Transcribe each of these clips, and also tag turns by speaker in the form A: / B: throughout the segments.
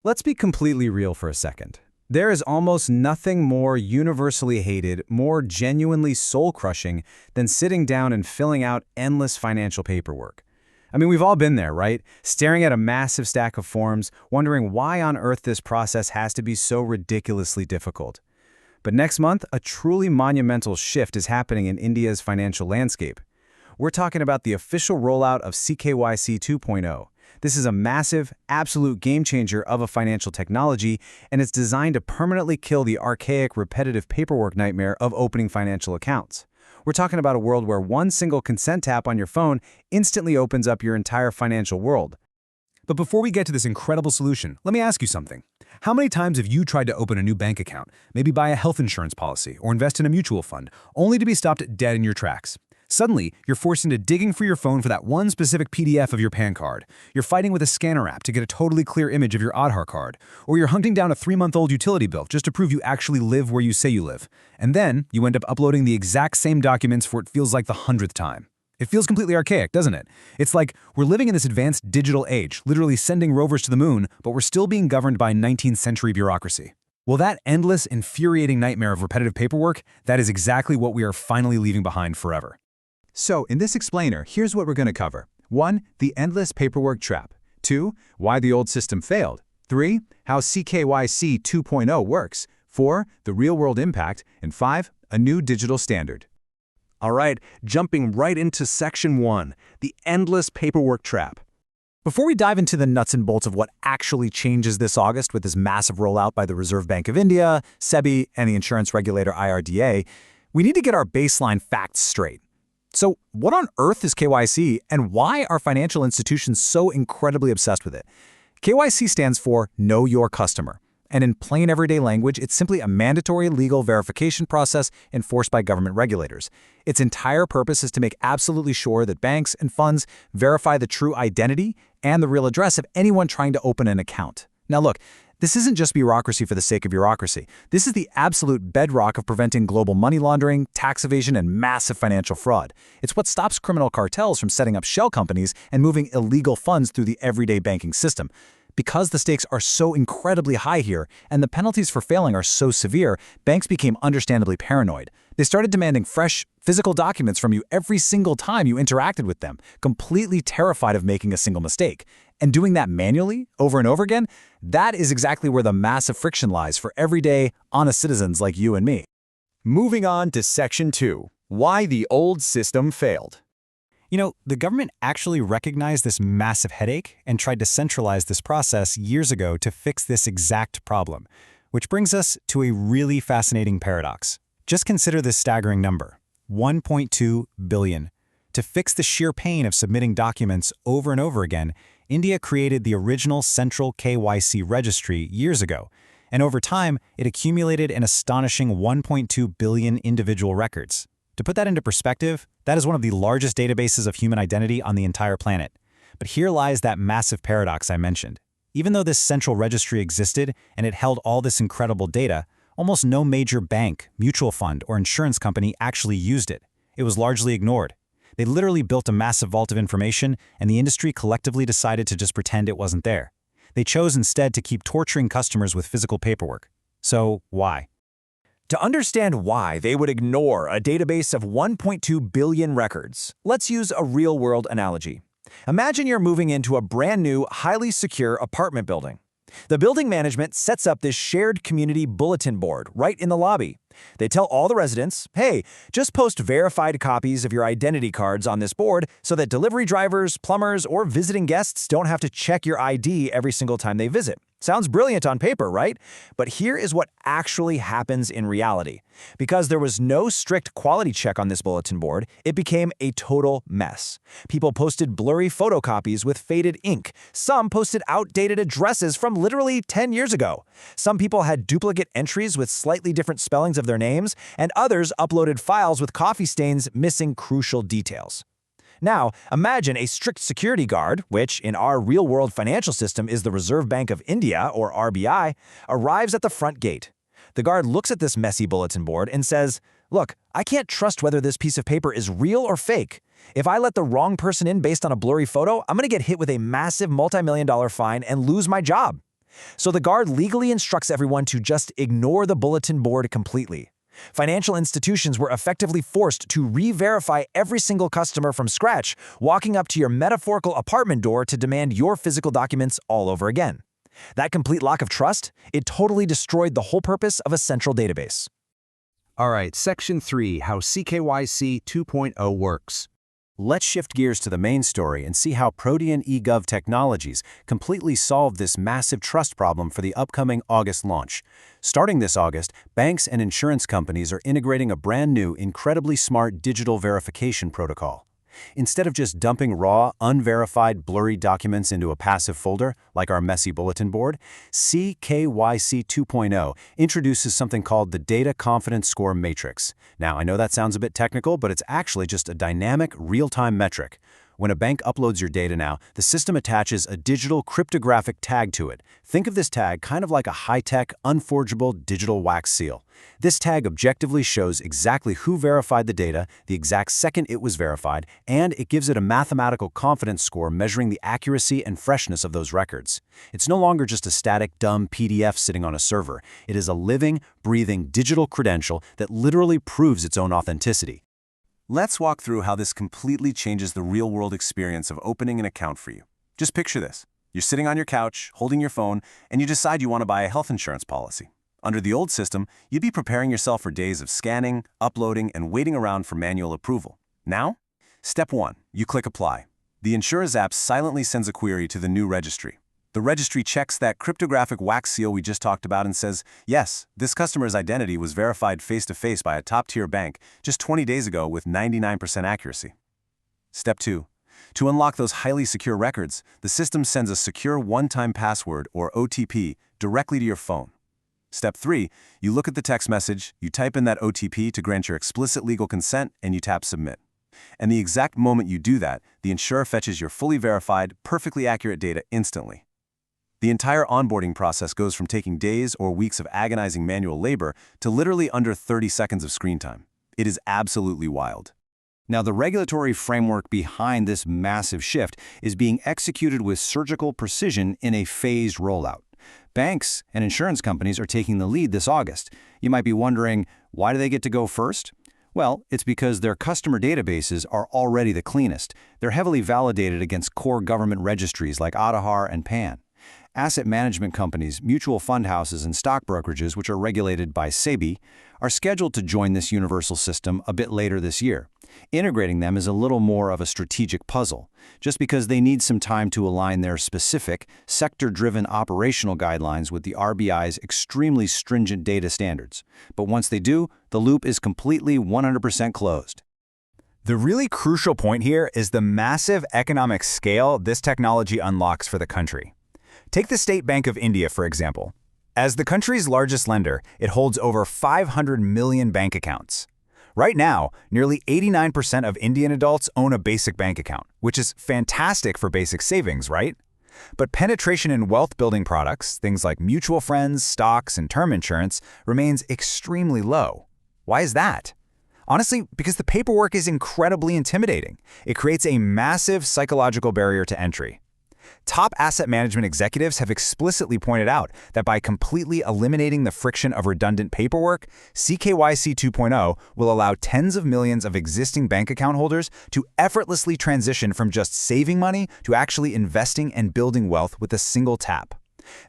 A: Let's be completely real for a second. There is almost nothing more universally hated, more genuinely soul-crushing than sitting down and filling out endless financial paperwork. I mean, we've all been there, right? Staring at a massive stack of forms, wondering why on earth this process has to be so ridiculously difficult. But next month, a truly monumental shift is happening in India's financial landscape. We're talking about the official rollout of CKYC 2.0. This is a massive, absolute game-changer of a financial technology, and it's designed to permanently kill the archaic, repetitive paperwork nightmare of opening financial accounts. We're talking about a world where one single consent tap on your phone instantly opens up your entire financial world.
B: But before we get to this incredible solution, let me ask you something. How many times have you tried to open a new bank account, maybe buy a health insurance policy or invest in a mutual fund, only to be stopped dead in your tracks? Suddenly, you're forced into digging for your phone for that one specific PDF of your PAN card. You're fighting with a scanner app to get a totally clear image of your Aadhaar card. Or you're hunting down a 3-month-old utility bill just to prove you actually live where you say you live. And then, you end up uploading the exact same documents for what feels like the 100th time. It feels completely archaic, doesn't it? It's like we're living in this advanced digital age, literally sending rovers to the moon, but we're still being governed by 19th century bureaucracy. Well, that endless, infuriating nightmare of repetitive paperwork, that is exactly what we are finally leaving behind forever.
C: So, in this explainer, here's what we're going to cover. 1. The endless paperwork trap. 2. Why the old system failed. 3. How CKYC 2.0 works. 4. The real-world impact. And 5. A new digital standard.
D: All right, jumping right into Section 1, the endless paperwork trap.
E: Before we dive into the nuts and bolts of what actually changes this August with this massive rollout by the Reserve Bank of India, SEBI, and the insurance regulator IRDA, we need to get our baseline facts straight. So, what on earth is KYC, and why are financial institutions so incredibly obsessed with it? KYC stands for Know Your Customer, and in plain everyday language, it's simply a mandatory legal verification process enforced by government regulators. Its entire purpose is to make absolutely sure that banks and funds verify the true identity and the real address of anyone trying to open an account. Now look, this isn't just bureaucracy for the sake of bureaucracy. This is the absolute bedrock of preventing global money laundering, tax evasion, and massive financial fraud. It's what stops criminal cartels from setting up shell companies and moving illegal funds through the everyday banking system. Because the stakes are so incredibly high here, and the penalties for failing are so severe, banks became understandably paranoid. They started demanding fresh, physical documents from you every single time you interacted with them, completely terrified of making a single mistake. And doing that manually, over and over again, that is exactly where the massive friction lies for everyday, honest citizens like you and me.
F: Moving on to Section 2, why the old system failed.
B: You know, the government actually recognized this massive headache and tried to centralize this process years ago to fix this exact problem, which brings us to a really fascinating paradox. Just consider this staggering number, 1.2 billion. To fix the sheer pain of submitting documents over and over again, India created the original central KYC registry years ago, and over time, it accumulated an astonishing 1.2 billion individual records. To put that into perspective, that is one of the largest databases of human identity on the entire planet. But here lies that massive paradox I mentioned. Even though this central registry existed and it held all this incredible data, almost no major bank, mutual fund, or insurance company actually used it. It was largely ignored. They literally built a massive vault of information, and the industry collectively decided to just pretend it wasn't there. They chose instead to keep torturing customers with physical paperwork. So, why?
F: To understand why they would ignore a database of 1.2 billion records, let's use a real-world analogy. Imagine you're moving into a brand new, highly secure apartment building. The building management sets up this shared community bulletin board right in the lobby. They tell all the residents, hey, just post verified copies of your identity cards on this board so that delivery drivers, plumbers, or visiting guests don't have to check your ID every single time they visit. Sounds brilliant on paper, right? But here is what actually happens in reality. Because there was no strict quality check on this bulletin board, it became a total mess. People posted blurry photocopies with faded ink. Some posted outdated addresses from literally 10 years ago. Some people had duplicate entries with slightly different spellings of their names, and others uploaded files with coffee stains missing crucial details. Now, imagine a strict security guard, which in our real-world financial system is the Reserve Bank of India, or RBI, arrives at the front gate. The guard looks at this messy bulletin board and says, look, I can't trust whether this piece of paper is real or fake. If I let the wrong person in based on a blurry photo, I'm going to get hit with a massive multi-million-dollar fine and lose my job. So the guard legally instructs everyone to just ignore the bulletin board completely. Financial institutions were effectively forced to re-verify every single customer from scratch, walking up to your metaphorical apartment door to demand your physical documents all over again. That complete lack of trust, it totally destroyed the whole purpose of a central database.
D: All right, Section 3, how CKYC 2.0 works.
A: Let's shift gears to the main story and see how Protean eGov technologies completely solved this massive trust problem for the upcoming August launch. Starting this August, banks and insurance companies are integrating a brand new, incredibly smart digital verification protocol. Instead of just dumping raw, unverified, blurry documents into a passive folder, like our messy bulletin board, CKYC 2.0 introduces something called the Data Confidence Score Matrix. Now, I know that sounds a bit technical, but it's actually just a dynamic, real-time metric. When a bank uploads your data now, the system attaches a digital cryptographic tag to it. Think of this tag kind of like a high-tech, unforgeable digital wax seal. This tag objectively shows exactly who verified the data, the exact second it was verified, and it gives it a mathematical confidence score measuring the accuracy and freshness of those records. It's no longer just a static, dumb PDF sitting on a server. It is a living, breathing digital credential that literally proves its own authenticity. Let's walk through how this completely changes the real-world experience of opening an account for you. Just picture this. You're sitting on your couch, holding your phone, and you decide you want to buy a health insurance policy. Under the old system, you'd be preparing yourself for days of scanning, uploading, and waiting around for manual approval. Now, step 1, you click Apply. The insurer's app silently sends a query to the new registry. The registry checks that cryptographic wax seal we just talked about and says, yes, this customer's identity was verified face-to-face by a top-tier bank just 20 days ago with 99% accuracy. Step 2. To unlock those highly secure records, the system sends a secure one-time password, or OTP, directly to your phone. Step 3. You look at the text message, you type in that OTP to grant your explicit legal consent, and you tap Submit. And the exact moment you do that, the insurer fetches your fully verified, perfectly accurate data instantly. The entire onboarding process goes from taking days or weeks of agonizing manual labor to literally under 30 seconds of screen time. It is absolutely wild. Now, the regulatory framework behind this massive shift is being executed with surgical precision in a phased rollout. Banks and insurance companies are taking the lead this August. You might be wondering, why do they get to go first? Well, it's because their customer databases are already the cleanest. They're heavily validated against core government registries like Aadhaar and PAN. Asset management companies, mutual fund houses, and stock brokerages, which are regulated by SEBI, are scheduled to join this universal system a bit later this year. Integrating them is a little more of a strategic puzzle, just because they need some time to align their specific, sector-driven operational guidelines with the RBI's extremely stringent data standards. But once they do, the loop is completely 100% closed.
B: The really crucial point here is the massive economic scale this technology unlocks for the country. Take the State Bank of India, for example. As the country's largest lender, it holds over 500 million bank accounts. Right now, nearly 89% of Indian adults own a basic bank account, which is fantastic for basic savings, right? But penetration in wealth-building products, things like mutual funds, stocks, and term insurance, remains extremely low. Why is that? Honestly, because the paperwork is incredibly intimidating. It creates a massive psychological barrier to entry. Top asset management executives have explicitly pointed out that by completely eliminating the friction of redundant paperwork, CKYC 2.0 will allow tens of millions of existing bank account holders to effortlessly transition from just saving money to actually investing and building wealth with a single tap.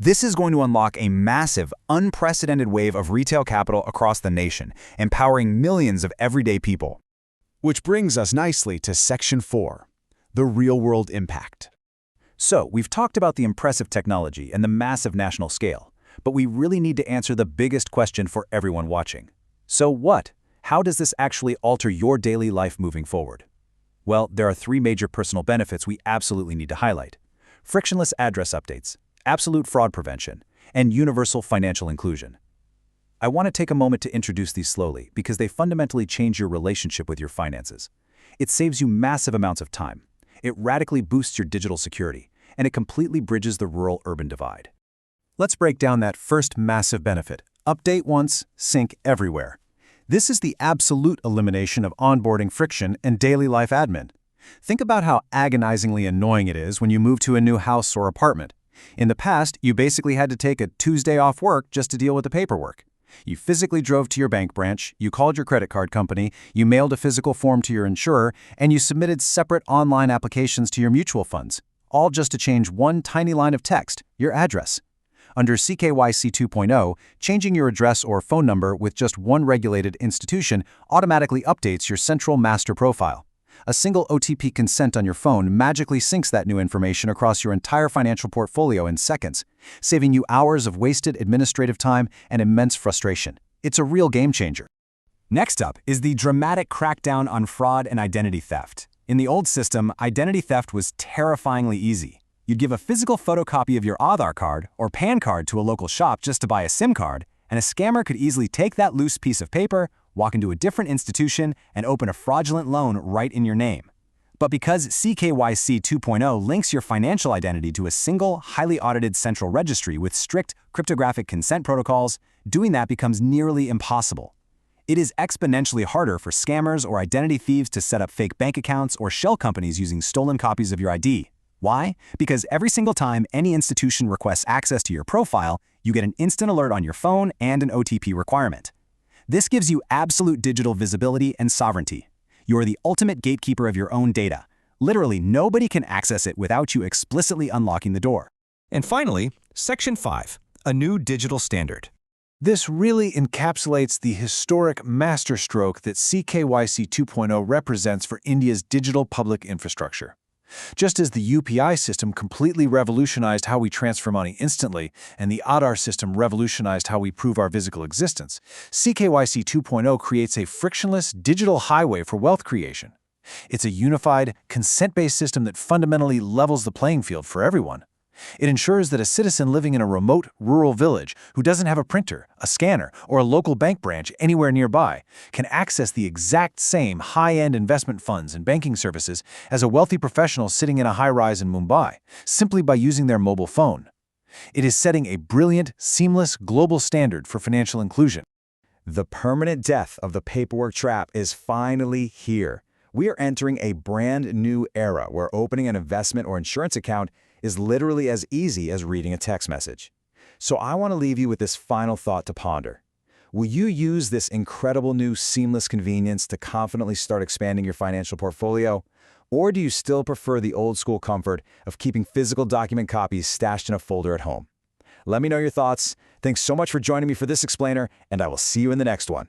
B: This is going to unlock a massive, unprecedented wave of retail capital across the nation, empowering millions of everyday people.
D: Which brings us nicely to Section 4, the real-world impact.
A: So, we've talked about the impressive technology and the massive national scale, but we really need to answer the biggest question for everyone watching. So what? How does this actually alter your daily life moving forward? Well, there are 3 major personal benefits we absolutely need to highlight: frictionless address updates, absolute fraud prevention, and universal financial inclusion. I want to take a moment to introduce these slowly because they fundamentally change your relationship with your finances. It saves you massive amounts of time. It radically boosts your digital security, and it completely bridges the rural-urban divide. Let's break down that first massive benefit: update once, sync everywhere. This is the absolute elimination of onboarding friction and daily life admin. Think about how agonizingly annoying it is when you move to a new house or apartment.
E: In the past, you basically had to take a Tuesday off work just to deal with the paperwork. You physically drove to your bank branch, you called your credit card company, you mailed a physical form to your insurer, and you submitted separate online applications to your mutual funds, all just to change one tiny line of text, your address. Under CKYC 2.0, changing your address or phone number with just one regulated institution automatically updates your central master profile. A single OTP consent on your phone magically syncs that new information across your entire financial portfolio in seconds, saving you hours of wasted administrative time and immense frustration. It's a real game changer.
B: Next up is the dramatic crackdown on fraud and identity theft. In the old system, identity theft was terrifyingly easy. You'd give a physical photocopy of your Aadhaar card or PAN card to a local shop just to buy a SIM card, and a scammer could easily take that loose piece of paper, walk into a different institution, and open a fraudulent loan right in your name. But because CKYC 2.0 links your financial identity to a single, highly audited central registry with strict cryptographic consent protocols, doing that becomes nearly impossible. It is exponentially harder for scammers or identity thieves to set up fake bank accounts or shell companies using stolen copies of your ID. Why? Because every single time any institution requests access to your profile, you get an instant alert on your phone and an OTP requirement. This gives you absolute digital visibility and sovereignty. You are the ultimate gatekeeper of your own data. Literally, nobody can access it without you explicitly unlocking the door.
F: And finally, Section 5, a new digital standard.
C: This really encapsulates the historic masterstroke that CKYC 2.0 represents for India's digital public infrastructure. Just as the UPI system completely revolutionized how we transfer money instantly, and the Aadhaar system revolutionized how we prove our physical existence, CKYC 2.0 creates a frictionless digital highway for wealth creation. It's a unified, consent-based system that fundamentally levels the playing field for everyone. It ensures that a citizen living in a remote, rural village who doesn't have a printer, a scanner, or a local bank branch anywhere nearby can access the exact same high-end investment funds and banking services as a wealthy professional sitting in a high-rise in Mumbai, simply by using their mobile phone. It is setting a brilliant, seamless global standard for financial inclusion.
E: The permanent death of the paperwork trap is finally here. We are entering a brand new era where opening an investment or insurance account is literally as easy as reading a text message. So I want to leave you with this final thought to ponder. Will you use this incredible new seamless convenience to confidently start expanding your financial portfolio? Or do you still prefer the old school comfort of keeping physical document copies stashed in a folder at home? Let me know your thoughts. Thanks so much for joining me for this explainer, and I will see you in the next one.